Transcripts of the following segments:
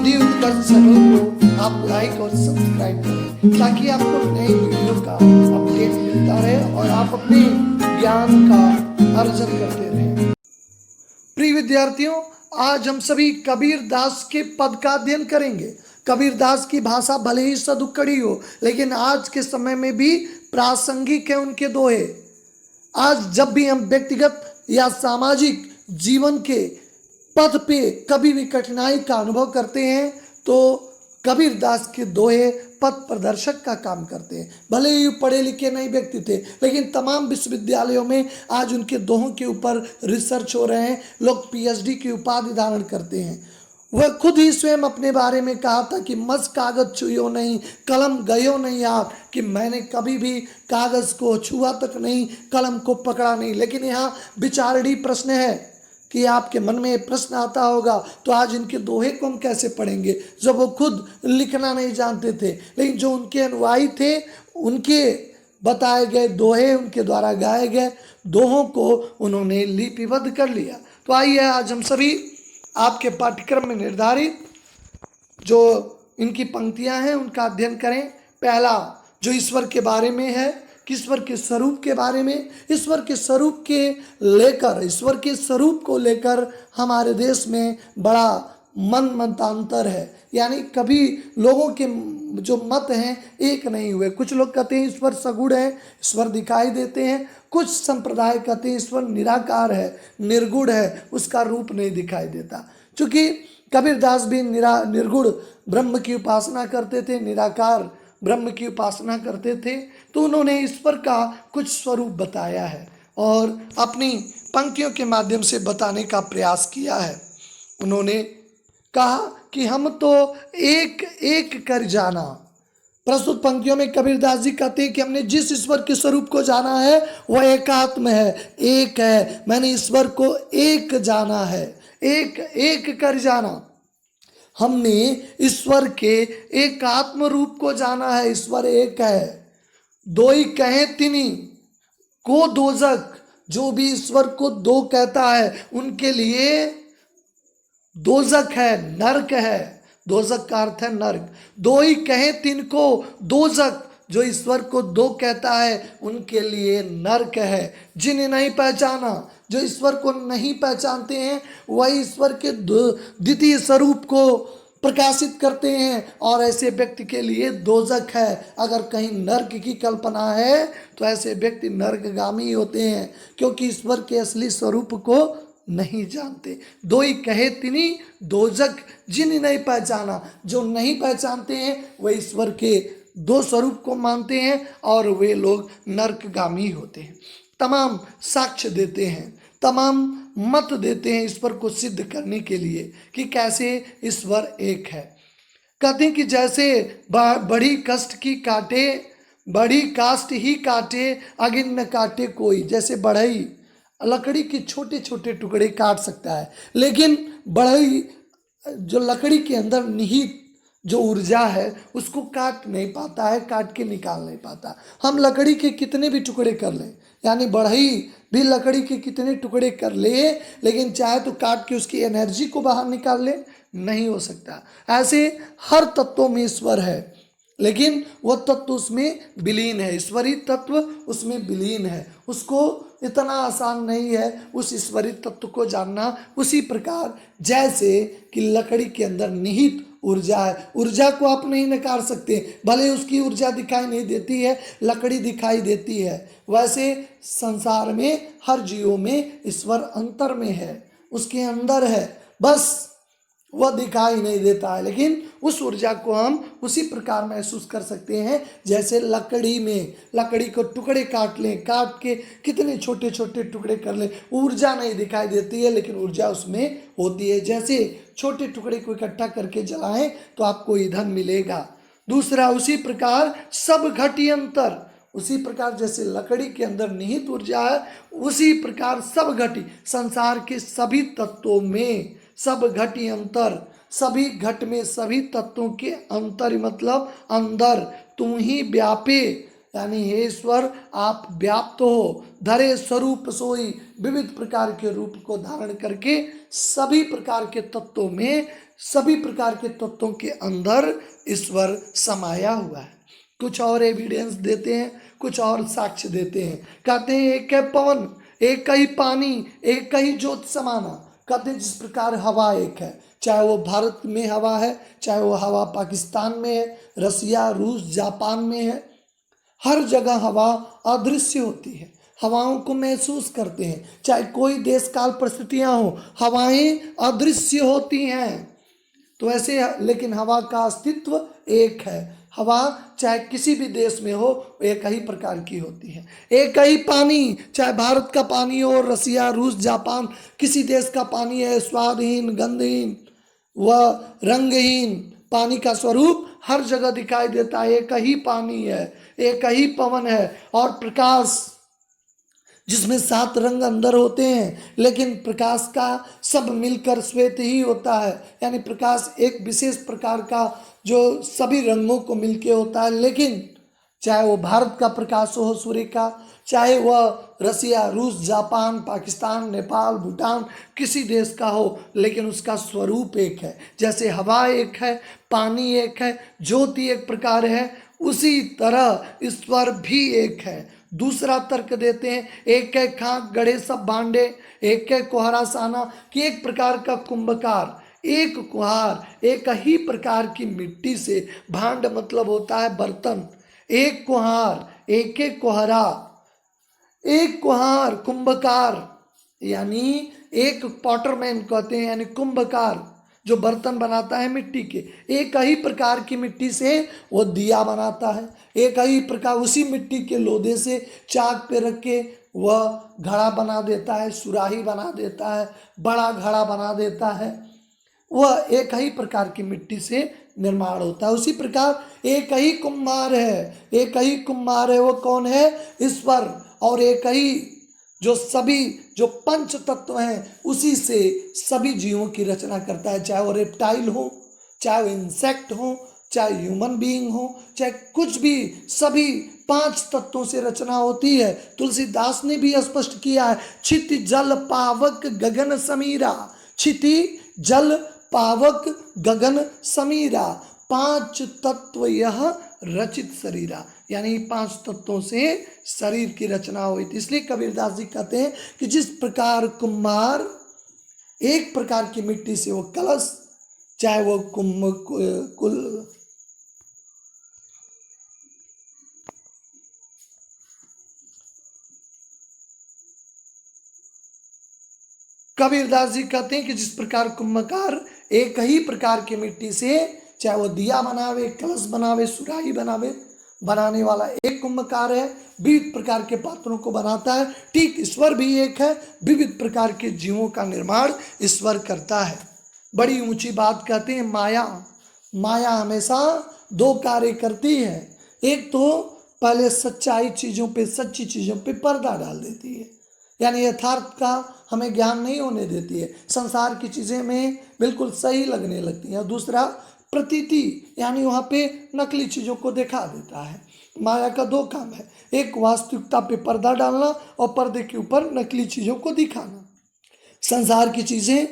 बुद्धि उत्कर्ष चैनल को आप लाइक और सब्सक्राइब करें ताकि आपको नई वीडियो का अपडेट मिलता रहे और आप अपने ज्ञान का अर्जन करते रहें। प्रिय विद्यार्थियों, आज हम सभी कबीर दास के पद का अध्ययन करेंगे। कबीर दास की भाषा भले ही सदुक्कड़ी हो, लेकिन आज के समय में भी प्रासंगिक है उनके दोहे। आज जब भी हम व्यक्तिगत या सामाजिक जीवन के पथ पे कभी भी कठिनाई का अनुभव करते हैं तो कबीर दास के दोहे पथ प्रदर्शक का काम करते हैं। भले ही पढ़े लिखे नहीं व्यक्ति थे, लेकिन तमाम विश्वविद्यालयों में आज उनके दोहों के ऊपर रिसर्च हो रहे हैं। लोग पीएचडी की उपाधि धारण करते हैं। वह खुद ही स्वयं अपने बारे में कहा था कि मस कागज छुयो नहीं, कलम गयो नहीं आप, कि मैंने कभी भी कागज को छुआ तक नहीं, कलम को पकड़ा नहीं। लेकिन यहाँ विचारणीय प्रश्न है कि आपके मन में प्रश्न आता होगा, तो आज इनके दोहे को हम कैसे पढ़ेंगे जब वो खुद लिखना नहीं जानते थे, लेकिन जो उनके अनुयायी थे उनके बताए गए दोहे, उनके द्वारा गाए गए दोहों को उन्होंने लिपिबद्ध कर लिया। तो आइए आज हम सभी आपके पाठ्यक्रम में निर्धारित जो इनकी पंक्तियां हैं उनका अध्ययन करें। पहला जो ईश्वर के बारे में है, ईश्वर के स्वरूप के बारे में, ईश्वर के स्वरूप ईश्वर के स्वरूप को लेकर हमारे देश में बड़ा मतांतर है। यानी कभी लोगों के जो मत हैं एक नहीं हुए। कुछ लोग कहते हैं ईश्वर सगुण है, ईश्वर दिखाई देते हैं। कुछ संप्रदाय कहते हैं ईश्वर निराकार है, निर्गुण है, उसका रूप नहीं दिखाई देता। चूँकि कबीरदास भी निर्गुण ब्रह्म की उपासना करते थे, निराकार ब्रह्म की उपासना करते थे, तो उन्होंने ईश्वर का कुछ स्वरूप बताया है और अपनी पंक्तियों के माध्यम से बताने का प्रयास किया है। उन्होंने कहा कि हम तो एक एक कर जाना। प्रस्तुत पंक्तियों में कबीरदास जी कहते हैं कि हमने जिस ईश्वर के स्वरूप को जाना है वह एकात्म है, एक है। मैंने ईश्वर को एक जाना है, एक एक कर जाना। हमने ईश्वर के एकात्म रूप को जाना है। ईश्वर एक है, दो ही कहे तिनी को दोजक। जो भी ईश्वर को दो कहता है उनके लिए दोजक है, नरक है। दोजक का अर्थ है नरक। दो ही कहे तिनको दोजक। जो ईश्वर को दो कहता है उनके लिए नरक है। जिन्हें नहीं पहचाना, जो ईश्वर को नहीं पहचानते हैं, वही ईश्वर के द्वितीय स्वरूप को प्रकाशित करते हैं और ऐसे व्यक्ति के लिए दोजक है। अगर कहीं नरक की कल्पना है तो ऐसे व्यक्ति नरकगामी होते हैं, क्योंकि ईश्वर के असली स्वरूप को नहीं जानते। दो ही कहे तिनी दोजक, जिन्हें नहीं पहचाना। जो नहीं पहचानते हैं वह ईश्वर के दो स्वरूप को मानते हैं और वे लोग नरकगामी होते हैं। तमाम साक्ष्य देते हैं, तमाम मत देते हैं ईश्वर को सिद्ध करने के लिए कि कैसे ईश्वर एक है। कहते हैं कि जैसे बड़ी कष्ट की काटे, बड़ी काष्ठ ही काटे, अगिन न काटे कोई। जैसे बढ़ई लकड़ी के छोटे छोटे टुकड़े काट सकता है, लेकिन बढ़ई जो लकड़ी के अंदर निहित जो ऊर्जा है उसको काट नहीं पाता है, काट के निकाल नहीं पाता। हम लकड़ी के कितने भी टुकड़े कर लें, यानी बढ़ई भी लकड़ी के कितने टुकड़े कर ले, लेकिन चाहे तो काट के उसकी एनर्जी को बाहर निकाल ले, नहीं हो सकता। ऐसे हर तत्वों में ईश्वर है, लेकिन वह तत्व उसमें विलीन है। ईश्वरीय तत्व उसमें विलीन है। उसको इतना आसान नहीं है उस ईश्वरीय तत्व को जानना। उसी प्रकार जैसे कि लकड़ी के अंदर निहित ऊर्जा है, ऊर्जा को आप नहीं नकार सकते। भले उसकी ऊर्जा दिखाई नहीं देती है, लकड़ी दिखाई देती है, वैसे संसार में हर जीवों में ईश्वर अंतर में है, उसके अंदर है, बस वह दिखाई नहीं देता है। लेकिन उस ऊर्जा को हम उसी प्रकार महसूस कर सकते हैं जैसे लकड़ी में, लकड़ी को टुकड़े काट लें, काट के कितने छोटे छोटे टुकड़े कर लें, ऊर्जा नहीं दिखाई देती है, लेकिन ऊर्जा उसमें होती है। जैसे छोटे टुकड़े को इकट्ठा करके जलाएं तो आपको ईंधन मिलेगा। दूसरा, उसी प्रकार सब घटी अंतर, उसी प्रकार जैसे लकड़ी के अंदर निहित ऊर्जा है, उसी प्रकार सब घटी संसार के सभी तत्वों में सब घटी अंतर, सभी घट में सभी तत्वों के अंतर मतलब अंदर तू ही व्यापे यानी हे ईश्वर आप व्याप्त हो, धरे स्वरूप सोई, विविध प्रकार के रूप को धारण करके सभी प्रकार के तत्वों में, सभी प्रकार के तत्वों के अंदर ईश्वर समाया हुआ है। कुछ और एविडेंस देते हैं, कुछ और साक्ष्य देते हैं। कहते हैं एक है पवन, एक ही पानी, एक ही ज्योत समाना। कहते हैं जिस प्रकार हवा एक है, चाहे वो भारत में हवा है, चाहे वो हवा पाकिस्तान में है, रसिया, रूस, जापान में है, हर जगह हवा अदृश्य होती है, हवाओं को महसूस करते हैं। चाहे कोई देश काल परिस्थितियां हो, हवाएं अदृश्य होती हैं। तो ऐसे लेकिन हवा का अस्तित्व एक है। हवा चाहे किसी भी देश में हो एक ही प्रकार की होती है। एक ही पानी, चाहे भारत का पानी हो, रसिया, रूस, जापान, किसी देश का पानी है, स्वादहीन, गंधहीन व रंगहीन, पानी का स्वरूप हर जगह दिखाई देता है। एक ही पानी है, एक ही पवन है, और प्रकाश जिसमें 7 रंग अंदर होते हैं, लेकिन प्रकाश का सब मिलकर श्वेत ही होता है। यानी प्रकाश एक विशेष प्रकार का जो सभी रंगों को मिलके होता है। लेकिन चाहे वो भारत का प्रकाश हो सूर्य का, चाहे वह रसिया, रूस, जापान, पाकिस्तान, नेपाल, भूटान, किसी देश का हो, लेकिन उसका स्वरूप एक है। जैसे हवा एक है, पानी एक है, ज्योति एक प्रकार है, उसी तरह ईश्वर भी एक है। दूसरा तर्क देते हैं, एक है खाक गढ़े सब भांडे, एक है कुहारा साना, कि एक प्रकार का कुंभकार, एक कुहार, एक ही प्रकार की मिट्टी से, भांड मतलब होता है बर्तन, एक कुहार, एक कुहरा, एक कुहार, कुंभकार, यानी एक पॉटरमैन कहते हैं, यानी कुंभकार जो बर्तन बनाता है मिट्टी के, एक ही प्रकार की मिट्टी से वो दिया बनाता है। एक ही प्रकार उसी मिट्टी के लोदे से चाक पे रख के वह घड़ा बना देता है, सुराही बना देता है, बड़ा घड़ा बना देता है। वह एक ही प्रकार की मिट्टी से निर्माण होता है। उसी प्रकार एक ही कुम्हार है, एक ही कुम्हार है, वो कौन है? ईश्वर। और एक ही जो सभी जो पंच तत्व हैं उसी से सभी जीवों की रचना करता है, चाहे वो रेप्टाइल हो, चाहे वो इंसेक्ट हो, चाहे ह्यूमन बीइंग हो, चाहे कुछ भी, सभी 5 तत्वों से रचना होती है। तुलसीदास ने भी स्पष्ट किया है, क्षिति जल पावक गगन समीरा, क्षिति जल पावक गगन समीरा, 5 तत्व यह रचित शरीरा, यानी 5 तत्वों से शरीर की रचना हुई थी। इसलिए कबीरदास जी कहते हैं कि जिस प्रकार कुम्हार एक प्रकार की मिट्टी से वो कलश, चाहे वो कबीरदास जी कहते हैं कि जिस प्रकार कुम्भकार एक ही प्रकार की मिट्टी से, चाहे वो दिया बनावे, कलश बनावे, सुराही बनावे, बनाने वाला एक कुम्भकार है, विविध प्रकार के पात्रों को बनाता है। ठीक ईश्वर भी एक है, विविध प्रकार के जीवों का निर्माण ईश्वर करता है। बड़ी ऊंची बात कहते हैं माया। माया हमेशा 2 कार्य करती है। एक तो पहले सच्चाई चीज़ों पे, सच्ची चीज़ों पे पर्दा डाल देती है, यानी यथार्थ का हमें ज्ञान नहीं होने देती है, संसार की चीज़ें में बिल्कुल सही लगने लगती हैं। दूसरा प्रतीति, यानी वहाँ पे नकली चीज़ों को दिखा देता है। माया का 2 काम है, एक वास्तविकता पे पर्दा डालना और पर्दे के ऊपर नकली चीज़ों को दिखाना। संसार की चीज़ें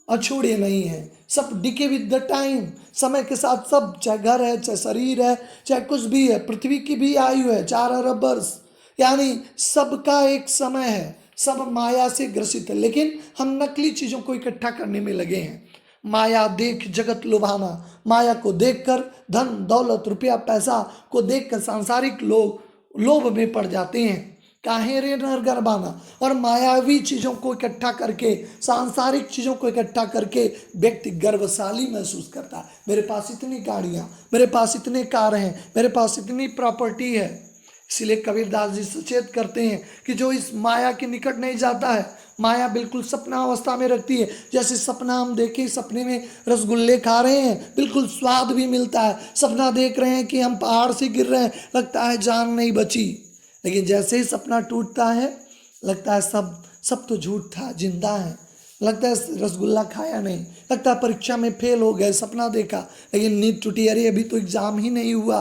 अछूड़े नहीं हैं, सब डिके विद द टाइम, समय के साथ सब, चाहे घर है, चाहे शरीर है, चाहे कुछ भी है, पृथ्वी की भी आयु है 4 अरब वर्ष, यानी सबका एक समय है, सब माया से ग्रसित है। लेकिन हम नकली चीज़ों को इकट्ठा करने में लगे हैं। माया देख जगत लुभाना, माया को देखकर धन दौलत रुपया पैसा को देखकर सांसारिक लोग लोभ में पड़ जाते हैं। काहे रे नर गरबाना, और मायावी चीज़ों को इकट्ठा करके, सांसारिक चीज़ों को इकट्ठा करके व्यक्ति गर्वशाली महसूस करता है। मेरे पास इतनी गाड़ियाँ, मेरे पास इतने कार हैं, मेरे पास इतनी प्रॉपर्टी है। इसीलिए कबीरदास जी सचेत करते हैं कि जो इस माया के निकट नहीं जाता है, माया बिल्कुल सपना अवस्था में रखती है। जैसे सपना हम देखें, सपने में रसगुल्ले खा रहे हैं, बिल्कुल स्वाद भी मिलता है, सपना देख रहे हैं कि हम पहाड़ से गिर रहे हैं, लगता है जान नहीं बची। लेकिन जैसे ही सपना टूटता है, लगता है सब तो झूठ था, जिंदा है, लगता है रसगुल्ला खाया नहीं, लगता है परीक्षा में फेल हो गए, सपना देखा लेकिन नींद टूटी, अरे अभी तो एग्जाम ही नहीं हुआ,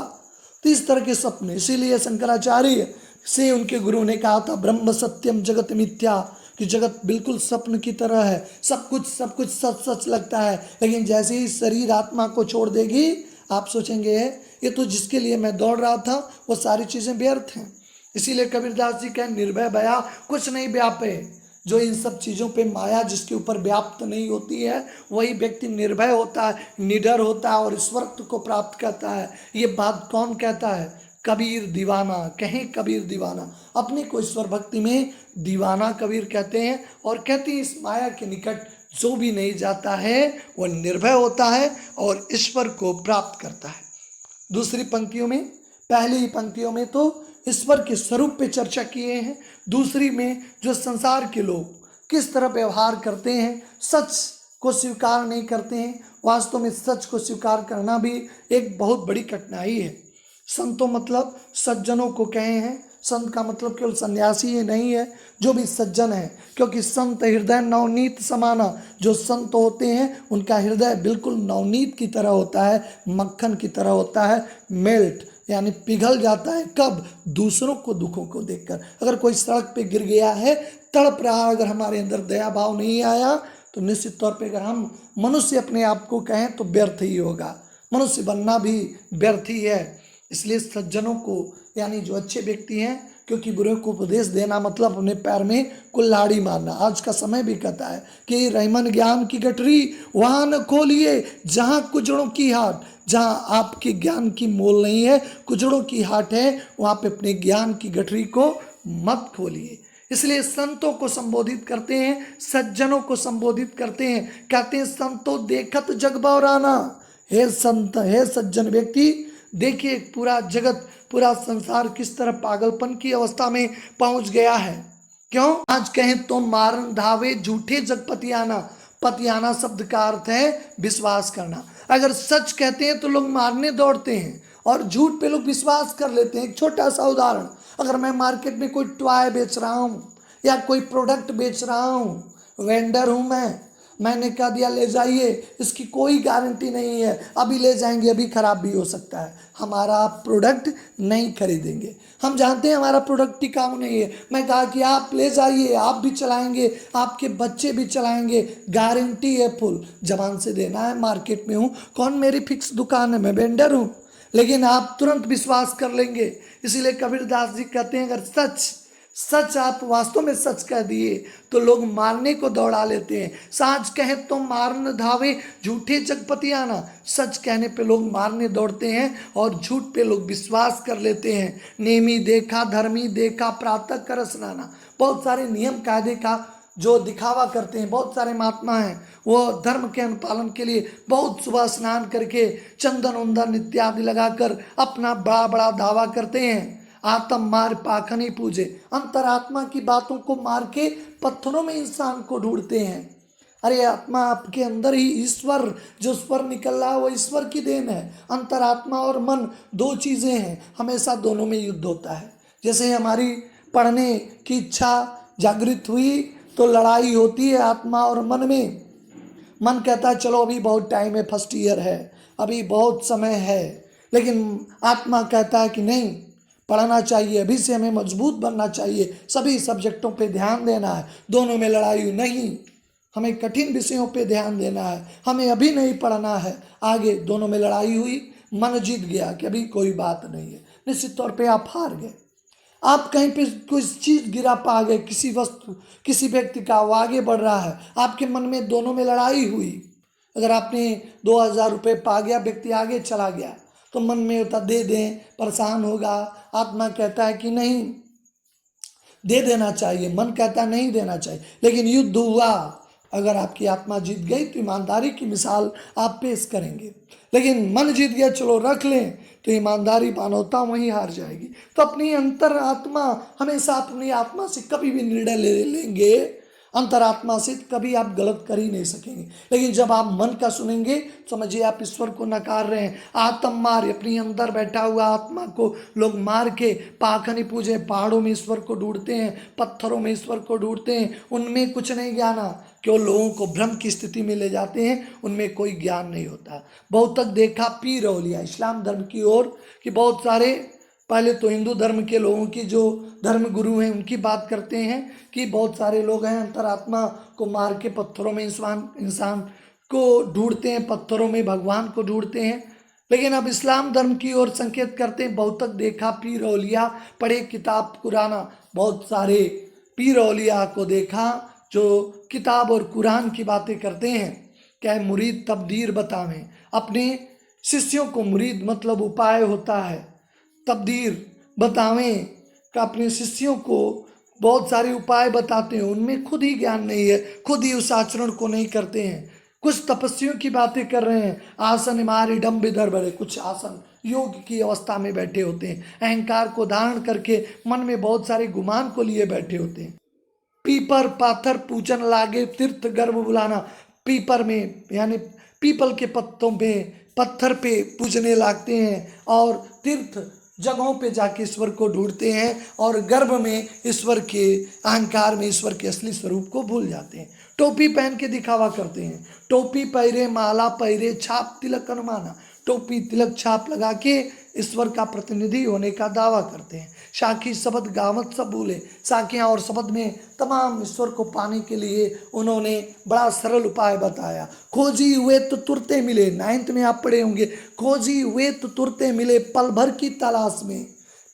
तो इस तरह के सपने, इसीलिए शंकराचार्य से उनके गुरु ने कहा था ब्रह्म सत्यम जगत मिथ्या, कि जगत बिल्कुल स्वप्न की तरह है, सब कुछ सच सच लगता है, लेकिन जैसे ही शरीर आत्मा को छोड़ देगी आप सोचेंगे ये तो जिसके लिए मैं दौड़ रहा था वो सारी चीज़ें व्यर्थ हैं। इसीलिए कबीरदास जी कहें निर्भय भया कुछ नहीं व्यापे। जो इन सब चीज़ों पे माया जिसके ऊपर व्याप्त नहीं होती है वही व्यक्ति निर्भय होता है, निडर होता है और ईश्वरत्व को प्राप्त करता है। ये बात कौन कहता है? कबीर दीवाना, कहें कबीर दीवाना, अपने को ईश्वर भक्ति में दीवाना कबीर कहते हैं। और कहते हैं इस माया के निकट जो भी नहीं जाता है वह निर्भय होता है और ईश्वर को प्राप्त करता है। दूसरी पंक्तियों में, पहली ही पंक्तियों में तो ईश्वर के स्वरूप पे चर्चा किए हैं, दूसरी में जो संसार के लोग किस तरह व्यवहार करते हैं, सच को स्वीकार नहीं करते हैं। वास्तव में सच को स्वीकार करना भी एक बहुत बड़ी कठिनाई है। संतों मतलब सज्जनों को कहे हैं, संत का मतलब केवल सन्यासी ही नहीं है, जो भी सज्जन है, क्योंकि संत हृदय नवनीत समाना, जो संत होते हैं उनका हृदय बिल्कुल नवनीत की तरह होता है, मक्खन की तरह होता है, मेल्ट यानी पिघल जाता है। कब? दूसरों को दुखों को देखकर। अगर कोई सड़क पे गिर गया है, तड़प रहा, अगर हमारे अंदर दया भाव नहीं आया तो निश्चित तौर पे अगर हम मनुष्य अपने आप को कहें तो व्यर्थ ही होगा, मनुष्य बनना भी व्यर्थ ही है। इसलिए सज्जनों को यानी जो अच्छे व्यक्ति हैं, क्योंकि बुरे को उपदेश देना मतलब अपने पैर में कुल्हाड़ी मारना। आज का समय भी कहता है कि रहीमन ज्ञान की गठरी वहाँ न खोलिए जहाँ कुजड़ों की हाट, जहाँ आपके ज्ञान की मोल नहीं है, कुजड़ों की हाट है, वहाँ पे अपने ज्ञान की गठरी को मत खोलिए। इसलिए संतों को संबोधित करते हैं, सज्जनों को संबोधित करते हैं, कहते हैं संतों देखत जग बौराना। हे संत, हे सज्जन व्यक्ति, देखिए पूरा जगत, पूरा संसार किस तरह पागलपन की अवस्था में पहुंच गया है। क्यों? आज कहें तो मारन धावे झूठे जग पतियाना। पतियाना शब्द का अर्थ है विश्वास करना। अगर सच कहते हैं तो लोग मारने दौड़ते हैं और झूठ पे लोग विश्वास कर लेते हैं। एक छोटा सा उदाहरण, अगर मैं मार्केट में कोई टॉय बेच रहा हूँ या कोई प्रोडक्ट बेच रहा हूँ, वेंडर हूँ मैंने कह दिया ले जाइए, इसकी कोई गारंटी नहीं है, अभी ले जाएंगे अभी खराब भी हो सकता है, हमारा प्रोडक्ट नहीं खरीदेंगे। हम जानते हैं हमारा प्रोडक्ट टिकाऊ नहीं है। मैं कहा कि आप ले जाइए, आप भी चलाएंगे, आपके बच्चे भी चलाएंगे, गारंटी है फुल, जबान से देना है। मार्केट में हूँ, कौन मेरी फिक्स दुकान है, मैं वेंडर हूँ, लेकिन आप तुरंत विश्वास कर लेंगे। इसीलिए कबीरदास जी कहते हैं अगर सच आप वास्तव में सच कह दिए तो लोग मारने को दौड़ा लेते हैं। साच कहे तो मारन धावे झूठे जगपतियाना, सच कहने पे लोग मारने दौड़ते हैं और झूठ पे लोग विश्वास कर लेते हैं। नेमी देखा धर्मी देखा प्रातः कर स्नाना, बहुत सारे नियम कायदे का जो दिखावा करते हैं, बहुत सारे महात्मा हैं वो धर्म के अनुपालन के लिए बहुत सुबह स्नान करके चंदन उंदन इत्यादि लगाकर अपना बड़ा बड़ा दावा करते हैं। आत्म मार पाखनी पूजे, अंतरात्मा की बातों को मार के पत्थरों में इंसान को ढूंढते हैं। अरे आत्मा आपके अंदर ही ईश्वर, जो स्वर निकल रहा है वो ईश्वर की देन है। अंतरात्मा और मन दो चीज़ें हैं, हमेशा दोनों में युद्ध होता है। जैसे हमारी पढ़ने की इच्छा जागृत हुई तो लड़ाई होती है आत्मा और मन में। मन कहता है चलो अभी बहुत टाइम है, फर्स्ट ईयर है, अभी बहुत समय है, लेकिन आत्मा कहता है कि नहीं, पढ़ना चाहिए, अभी से हमें मजबूत बनना चाहिए, सभी सब्जेक्टों पे ध्यान देना है। दोनों में लड़ाई नहीं, हमें कठिन विषयों पे ध्यान देना है, हमें अभी नहीं पढ़ना है, आगे। दोनों में लड़ाई हुई, मन जीत गया कि अभी कोई बात नहीं है, निश्चित तौर पे आप हार गए। आप कहीं पे कोई चीज़ गिरा पा गए, किसी वस्तु, किसी व्यक्ति का, वो आगे बढ़ रहा है, आपके मन में दोनों में लड़ाई हुई। अगर आपने 2000 रुपये पा गया, व्यक्ति आगे चला गया तो मन में होता दे दें, परेशान होगा। आत्मा कहता है कि नहीं, दे देना चाहिए, मन कहता है नहीं देना चाहिए, लेकिन युद्ध हुआ। अगर आपकी आत्मा जीत गई तो ईमानदारी की मिसाल आप पेश करेंगे, लेकिन मन जीत गया चलो रख लें तो ईमानदारी मानवता वहीं हार जाएगी। तो अपनी अंतर आत्मा, हमेशा अपनी आत्मा से कभी भी निर्णय ले लेंगे अंतरात्मा से कभी आप गलत कर ही नहीं सकेंगे। लेकिन जब आप मन का सुनेंगे समझिए आप ईश्वर को नकार रहे हैं। आत्म मार, अपनी अंदर बैठा हुआ आत्मा को लोग मार के पाखंडी पूजे, पहाड़ों में ईश्वर को ढूंढते हैं, पत्थरों में ईश्वर को ढूंढते हैं, उनमें कुछ नहीं ज्ञान, केवल लोगों को भ्रम की स्थिति में ले जाते हैं, उनमें कोई ज्ञान नहीं होता। बहुत तक देखा पीर औलिया इस्लाम धर्म की ओर कि बहुत सारे, पहले तो हिंदू धर्म के लोगों की जो धर्म गुरु हैं उनकी बात करते हैं कि बहुत सारे लोग हैं अंतरात्मा को मार के पत्थरों में इंसान को ढूंढते हैं, पत्थरों में भगवान को ढूंढते हैं। लेकिन अब इस्लाम धर्म की ओर संकेत करते हैं। बहुत तक देखा पीर औलिया, पढ़े किताब कुराना, बहुत सारे पीर औलिया को देखा जो किताब और कुरान की बातें करते हैं। क्या है, मुरीद तब्दीर बतावें, अपने शिष्यों को, मुरीद मतलब उपाय होता है, तब्दीर बतावें का अपने शिष्यों को बहुत सारे उपाय बताते हैं, उनमें खुद ही ज्ञान नहीं है, खुद ही उस आचरण को नहीं करते हैं। कुछ तपस्वियों की बातें कर रहे हैं, आसन मारे डम बिधर बड़े, कुछ आसन योग की अवस्था में बैठे होते हैं, अहंकार को धारण करके मन में बहुत सारे गुमान को लिए बैठे होते हैं। पीपर पाथर पूजन लागे तीर्थ गर्भ बुलाना, पीपर में यानी पीपल के पत्तों पे, पत्थर पे पूजने लगते हैं और तीर्थ जगहों पे जाके ईश्वर को ढूंढते हैं और गर्भ में ईश्वर के, अहंकार में ईश्वर के असली स्वरूप को भूल जाते हैं। टोपी पहन के दिखावा करते हैं, टोपी पहरे, माला पहरे, छाप तिलक अनुमाना, टोपी तिलक छाप लगा के ईश्वर का प्रतिनिधि होने का दावा करते हैं। साखी शब्द गावत सब भूले, साखियाँ और शब्द में तमाम ईश्वर को पाने के लिए उन्होंने बड़ा सरल उपाय बताया। खोजी हुए तो तुरते मिले, 9th में आप पढ़े होंगे, खोजी हुए तो तुरते मिले, पल भर की तलाश में,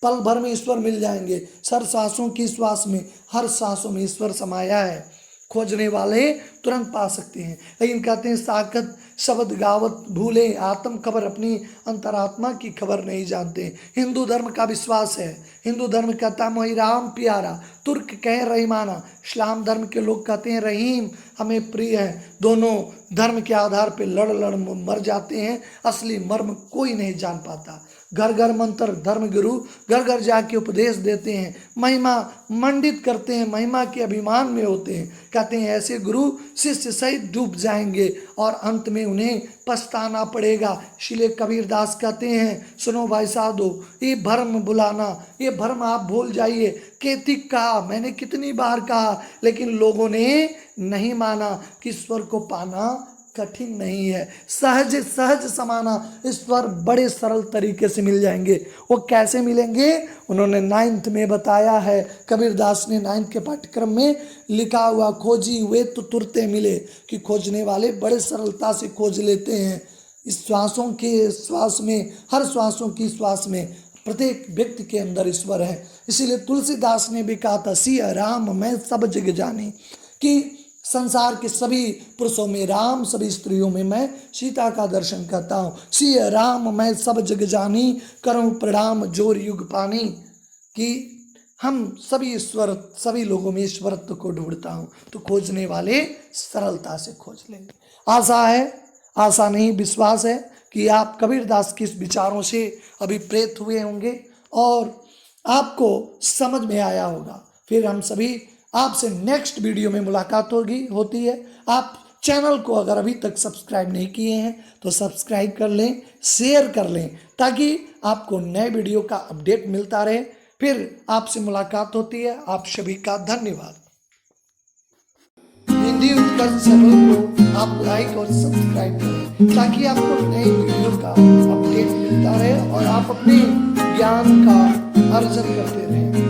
पल भर में ईश्वर मिल जाएंगे। सर सांसों की श्वास में, हर सांसों में ईश्वर समाया है, खोजने वाले तुरंत पा सकते हैं। लेकिन कहते हैं साकत शब्द गावत भूले, आत्म खबर, अपनी अंतरात्मा की खबर नहीं जानते। हिंदू धर्म का विश्वास है, हिंदू धर्म कहता मोहि राम प्यारा, तुर्क कहे रहीमाना, इस्लाम धर्म के लोग कहते हैं रहीम हमें प्रिय है। दोनों धर्म के आधार पर लड़ लड़ मर जाते हैं, असली मर्म कोई नहीं जान पाता। घर घर मंत्र धर्म गुरु घर घर जाके उपदेश देते हैं, महिमा मंडित करते हैं, महिमा के अभिमान में होते हैं। कहते हैं ऐसे गुरु शिष्य सहित डूब जाएंगे और अंत में उन्हें पछताना पड़ेगा। इसलिए कबीर दास कहते हैं सुनो भाई साधो, ये भ्रम बुलाना, ये भ्रम आप भूल जाइए। केतिक कहा, मैंने कितनी बार कहा, लेकिन लोगों ने नहीं माना कि ईश्वर को पाना कठिन नहीं है, सहज सहज समाना, ईश्वर बड़े सरल तरीके से मिल जाएंगे। वो कैसे मिलेंगे उन्होंने 9th में बताया है। कबीर दास ने 9th के पाठ्यक्रम में लिखा हुआ, खोजी हुए तो तुरते मिले, कि खोजने वाले बड़े सरलता से खोज लेते हैं। इस श्वासों के श्वास में, हर श्वासों की श्वास में प्रत्येक व्यक्ति के अंदर ईश्वर है। इसीलिए तुलसीदास ने भी कहा था, सिया राम मैं सब जग जानी, कि संसार के सभी पुरुषों में राम, सभी स्त्रियों में मैं सीता का दर्शन करता हूँ। सिय राम मैं सब जग जानी, करूँ प्रणाम जोर युग पानी, कि हम सभी ईश्वर, सभी लोगों में ईश्वरत्व को ढूंढता हूँ। तो खोजने वाले सरलता से खोज लेंगे। आशा है, आशा नहीं विश्वास है कि आप कबीर दास के इस विचारों से अभिप्रेत हुए होंगे और आपको समझ में आया होगा। फिर हम सभी आपसे नेक्स्ट वीडियो में मुलाकात होती है। आप चैनल को अगर अभी तक सब्सक्राइब नहीं किए हैं तो सब्सक्राइब कर लें, शेयर कर लें, ताकि आपको नए वीडियो का अपडेट मिलता रहे। फिर आपसे मुलाकात होती है। आप सभी का धन्यवाद। हिंदी उत्कर्ष चैनल को आप लाइक और सब्सक्राइब करें, ताकि आपको नए वीडियो का अपडेट मिलता रहे और आप अपने ज्ञान का अर्जन करते रहें।